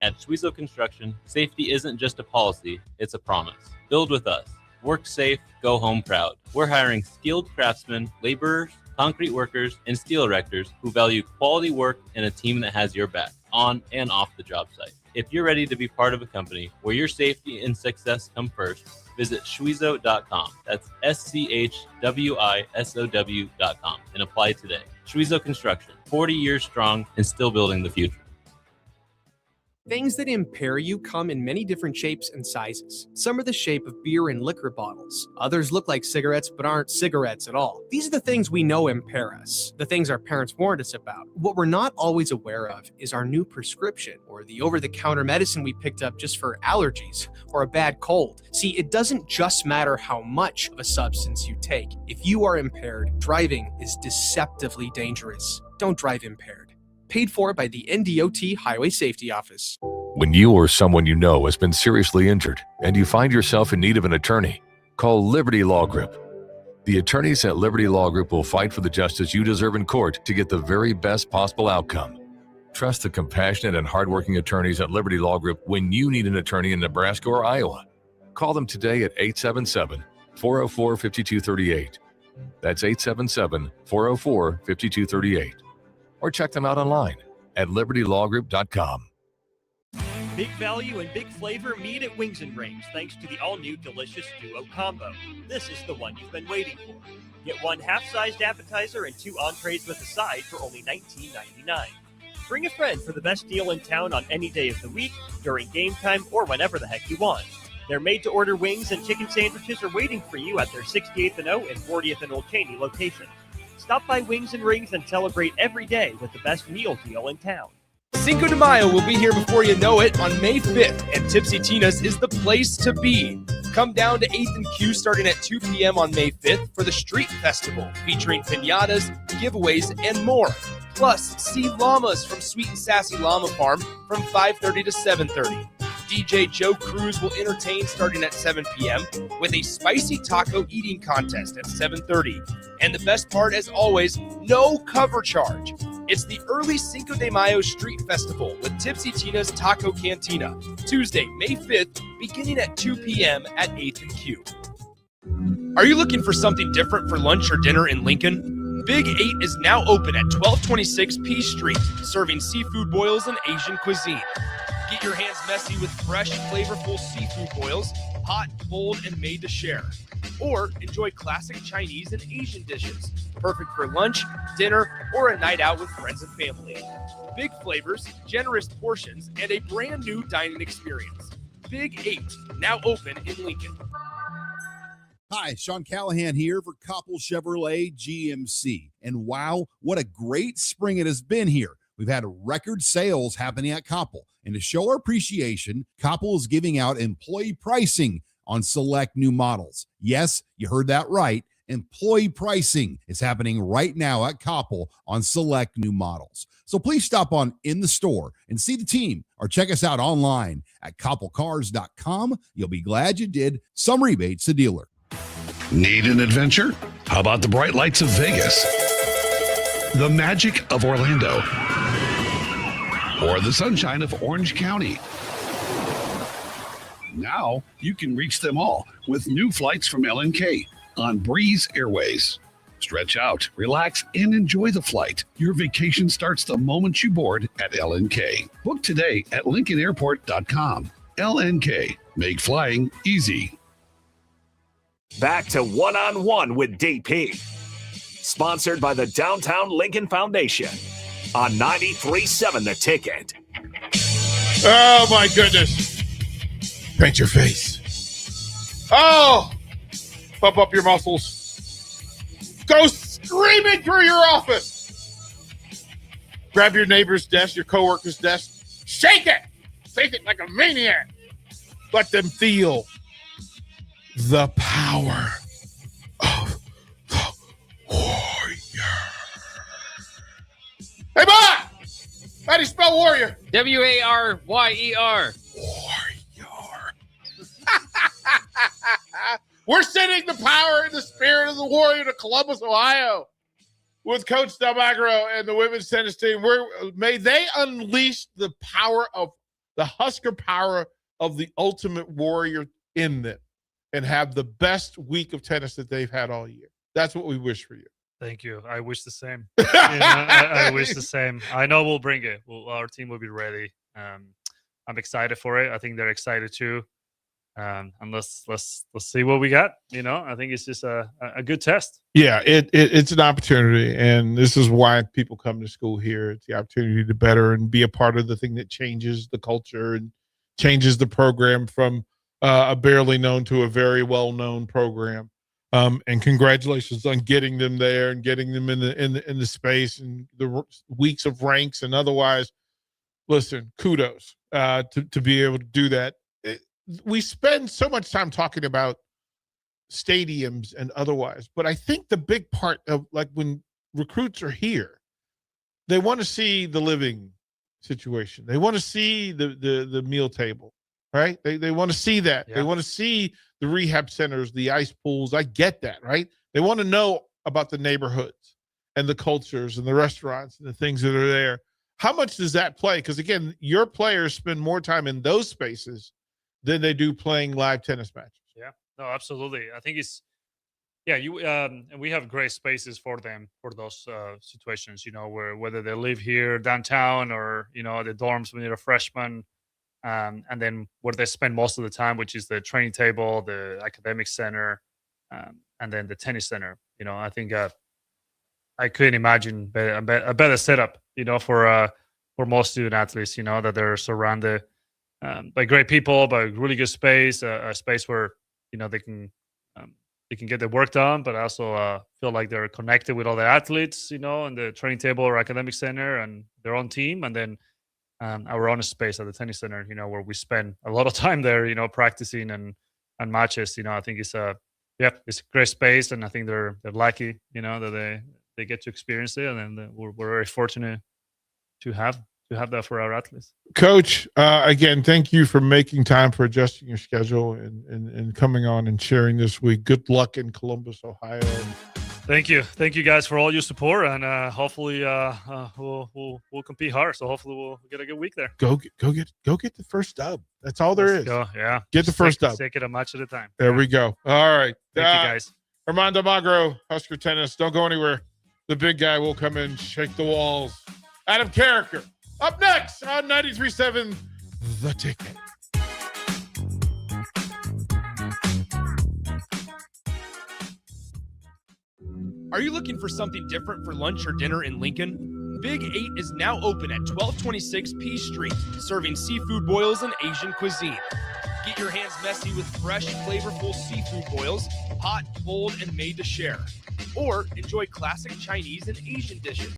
At Suizo Construction, safety isn't just a policy, it's a promise. Build with us. Work safe, go home proud. We're hiring skilled craftsmen, laborers, concrete workers, and steel erectors who value quality work and a team that has your back on and off the job site. If you're ready to be part of a company where your safety and success come first, visit Schwizo.com. That's SCHWISOW.com and apply today. Schwizo Construction, 40 years strong and still building the future. Things that impair you come in many different shapes and sizes. Some are the shape of beer and liquor bottles. Others look like cigarettes but aren't cigarettes at all. These are the things we know impair us, the things our parents warned us about. What we're not always aware of is our new prescription or the over-the-counter medicine we picked up just for allergies or a bad cold. See, it doesn't just matter how much of a substance you take. If you are impaired, driving is deceptively dangerous. Don't drive impaired. Paid for by the NDOT Highway Safety Office. When you or someone you know has been seriously injured and you find yourself in need of an attorney, call Liberty Law Group. The attorneys at Liberty Law Group will fight for the justice you deserve in court to get the very best possible outcome. Trust the compassionate and hardworking attorneys at Liberty Law Group when you need an attorney in Nebraska or Iowa. Call them today at 877-404-5238. That's 877-404-5238. Or check them out online at libertylawgroup.com. Big value and big flavor meet at Wings and Rings thanks to the all-new delicious Duo Combo. This is the one you've been waiting for. Get one half-sized appetizer and 2 entrees with a side for only $19.99. Bring a friend for the best deal in town on any day of the week, during game time, or whenever the heck you want. Their made-to-order wings and chicken sandwiches are waiting for you at their 68th and O and 40th and Old Cheney locations. Stop by Wings and Rings and celebrate every day with the best meal deal in town. Cinco de Mayo will be here before you know it on May 5th, and Tipsy Tina's is the place to be. Come down to 8th and Q starting at 2 p.m. on May 5th for the Street Festival, featuring piñatas, giveaways, and more. Plus, see llamas from Sweet and Sassy Llama Farm from 5:30 to 7:30. DJ Joe Cruz will entertain starting at 7 p.m. with a spicy taco eating contest at 7:30. And the best part, as always, no cover charge. It's the early Cinco de Mayo Street Festival with Tipsy Tina's Taco Cantina, Tuesday, May 5th, beginning at 2 p.m. at 8th and Q. Are you looking for something different for lunch or dinner in Lincoln? Big 8 is now open at 1226 P Street, serving seafood boils and Asian cuisine. Get your hands messy with fresh, flavorful seafood boils, hot, cold, and made to share. Or enjoy classic Chinese and Asian dishes, perfect for lunch, dinner, or a night out with friends and family. Big flavors, generous portions, and a brand new dining experience. Big 8, now open in Lincoln. Hi, Sean Callahan here for Koppel Chevrolet GMC. And wow, what a great spring it has been here. We've had record sales happening at Koppel. And to show our appreciation, Koppel is giving out employee pricing on select new models. Yes, you heard that right. Employee pricing is happening right now at Koppel on select new models. So please stop on in the store and see the team or check us out online at koppelcars.com. You'll be glad you did. Some rebates to dealer. Need an adventure? How about the bright lights of Vegas? The magic of Orlando? Or the sunshine of Orange County? Now you can reach them all with new flights from LNK on Breeze Airways. Stretch out, relax, and enjoy the flight. Your vacation starts the moment you board at LNK. Book today at LincolnAirport.com. LNK, make flying easy. Back to One-on-One with DP. Sponsored by the Downtown Lincoln Foundation on 93.7 The Ticket. Oh, my goodness. Paint your face. Oh, pump up your muscles. Go screaming through your office. Grab your neighbor's desk, your coworker's desk. Shake it. Shake it like a maniac. Let them feel the power of the warrior. Hey, Bob! How do you spell warrior? W-A-R-Y-E-R. We're sending the power and the spirit of the warrior to Columbus, Ohio with Coach Dalmagro and the women's tennis team. May they unleash the power of the Husker power of the ultimate warrior in them. and have the best week of tennis that they've had all year. That's what we wish for you. Thank you. I wish the same. I wish the same. I know we'll bring it. Our team will be ready. I'm excited for it. I think they're excited too. And let's see what we got. I think it's just a good test. Yeah, it's an opportunity, and this is why people come to school here. It's the opportunity to better and be a part of the thing that changes the culture and changes the program from a barely known to a very well known program. And congratulations on getting them there and getting them in the space and the weeks of ranks and otherwise. Listen, kudos to be able to do that. We spend so much time talking about stadiums and otherwise, but I think the big part of, like, when recruits are here, they want to see the living situation. They want to see the meal table, right? They want to see that. Yeah. They want to see the rehab centers, the ice pools. I get that, right? They want to know about the neighborhoods and the cultures and the restaurants and the things that are there. How much does that play? Because again, your players spend more time in those spaces than they do playing live tennis matches. Yeah, no, absolutely. I think it's, and we have great spaces for them for those situations, where whether they live here downtown or, the dorms when they're a freshman, and then where they spend most of the time, which is the training table, the academic center, and then the tennis center. I think I couldn't imagine a better setup, for most student athletes, that they're surrounded by great people, by really good space, a space where they can get their work done, but also feel like they're connected with all the athletes, in the training table or academic center and their own team, and then our own space at the tennis center, where we spend a lot of time there, practicing and matches. I think it's it's a great space, and I think they're lucky, that they get to experience it, and then we're very fortunate to have that for our athletes. Coach, again, thank you for making time, for adjusting your schedule and coming on and sharing this week. Good luck in Columbus, Ohio. Thank you guys for all your support, and hopefully we'll compete hard. So hopefully we'll get a good week there. Go get the first dub. That's all there is. Go, yeah. Get the first dub. Take it a match at a time. There we go. All right. Thank you guys. Armando Dalmagro, Husker Tennis. Don't go anywhere. The big guy will come in, shake the walls. Adam Carricker. Up next on 93.7 The Ticket. Are you looking for something different for lunch or dinner in Lincoln? Big 8 is now open at 1226 P Street, serving seafood boils and Asian cuisine. Get your hands messy with fresh, flavorful seafood boils, hot, cold, and made to share. Or enjoy classic Chinese and Asian dishes